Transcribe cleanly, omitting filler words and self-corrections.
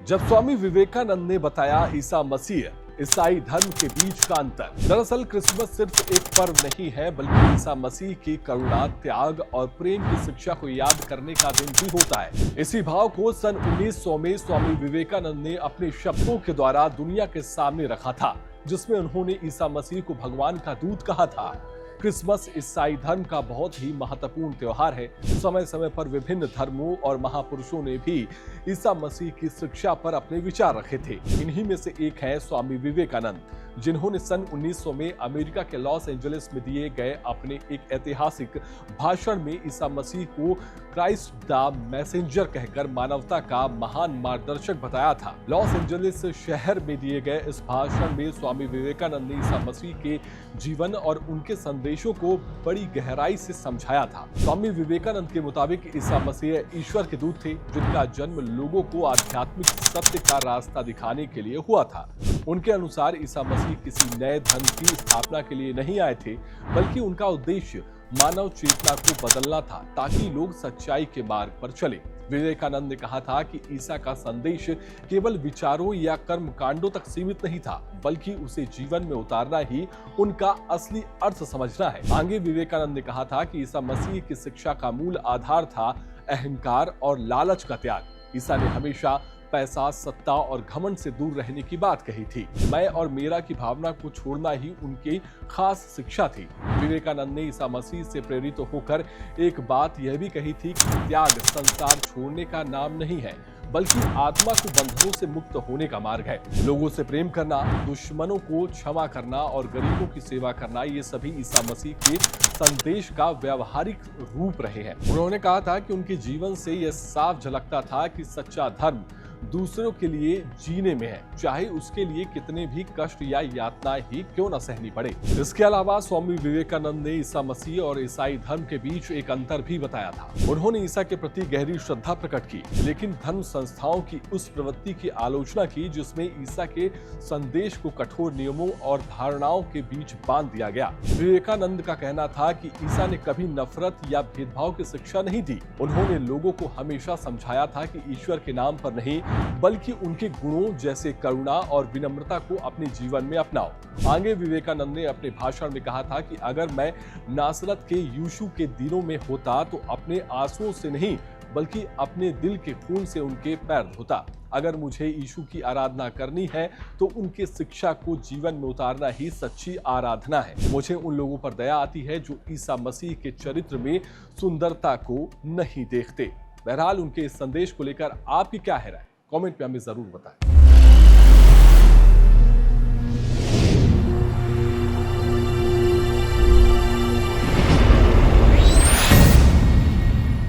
जब स्वामी विवेकानंद ने बताया ईसा मसीह ईसाई धर्म के बीच का अंतर। दरअसल क्रिसमस सिर्फ एक पर्व नहीं है, बल्कि ईसा मसीह की करुणा, त्याग और प्रेम की शिक्षा को याद करने का दिन भी होता है। इसी भाव को सन 1900 में स्वामी विवेकानंद ने अपने शब्दों के द्वारा दुनिया के सामने रखा था, जिसमें उन्होंने ईसा मसीह को भगवान का दूत कहा था। क्रिसमस ईसाई धर्म का बहुत ही महत्वपूर्ण त्योहार है। समय समय पर विभिन्न धर्मों और महापुरुषों ने भी ईसा मसीह की शिक्षा पर अपने विचार रखे थे। इन्हीं में से एक है स्वामी विवेकानंद, जिन्होंने सन 1900 में अमेरिका के लॉस एंजलिस में दिए गए अपने एक ऐतिहासिक भाषण में ईसा मसीह को क्राइस्ट द मैसेंजर कहकर मानवता का महान मार्गदर्शक बताया था। लॉस एंजलिस शहर में दिए गए इस भाषण में स्वामी विवेकानंद ने ईसा मसीह के जीवन और उनके संदेशों को बड़ी गहराई से समझाया था। स्वामी विवेकानंद के मुताबिक ईसा मसीह ईश्वर के दूत थे, जिनका जन्म लोगों को आध्यात्मिक सत्य का रास्ता दिखाने के लिए हुआ था। उनके अनुसार ईसा मसीह किसी नए धर्म की स्थापना के लिए नहीं आए थे, बल्कि उनका उद्देश्य मानव चेतना को बदलना था, ताकि लोग सच्चाई के मार्ग पर चले। विवेकानंद ने कहा था कि ईसा का संदेश केवल विचारों या कर्मकांडों तक सीमित नहीं था, बल्कि उसे जीवन में उतारना ही उनका असली अर्थ समझना है। आगे विवेकानंद ने कहा था कि ईसा मसीह की शिक्षा का मूल आधार था अहंकार और लालच का त्याग। ईसा ने हमेशा पैसा, सत्ता और घमंड से दूर रहने की बात कही थी। मैं और मेरा की भावना को छोड़ना ही उनकी खास शिक्षा थी। विवेकानंद ने ईसा मसीह से प्रेरित होकर एक बात यह भी कही थी कि त्याग संसार छोड़ने का नाम नहीं है, बल्कि आत्मा को बंधनों से मुक्त होने का मार्ग है। लोगों से प्रेम करना, दुश्मनों को क्षमा करना और गरीबों की सेवा करना, ये सभी ईसा मसीह के संदेश का व्यावहारिक रूप रहे हैं। उन्होंने कहा था कि उनके जीवन से यह साफ झलकता था कि सच्चा धर्म दूसरों के लिए जीने में है, चाहे उसके लिए कितने भी कष्ट या यातनाएं ही क्यों न सहनी पड़े। इसके अलावा स्वामी विवेकानंद ने ईसा मसीह और ईसाई धर्म के बीच एक अंतर भी बताया था। उन्होंने ईसा के प्रति गहरी श्रद्धा प्रकट की, लेकिन धर्म संस्थाओं की उस प्रवृत्ति की आलोचना की जिसमें ईसा के संदेश को कठोर नियमों और धारणाओं के बीच बांध दिया गया। विवेकानंद का कहना था कि ईसा ने कभी नफरत या भेदभाव की शिक्षा नहीं दी। उन्होंने लोगों को हमेशा समझाया था कि ईश्वर के नाम पर नहीं, बल्कि उनके गुणों जैसे करुणा और विनम्रता को अपने जीवन में अपनाओ। आगे विवेकानंद ने अपने भाषण में कहा था कि अगर मैं नासरत के यीशु के दिनों में होता तो अपने आंसुओं से नहीं, बल्कि अपने दिल के खून से उनके पैर धोता। अगर मुझे यीशु की आराधना करनी है तो उनके शिक्षा को जीवन में उतारना ही सच्ची आराधना है। मुझे उन लोगों पर दया आती है जो ईसा मसीह के चरित्र में सुंदरता को नहीं देखते। बहरहाल उनके इस संदेश को लेकर आपकी क्या है राय, कमेंट में हमें जरूर बताएं।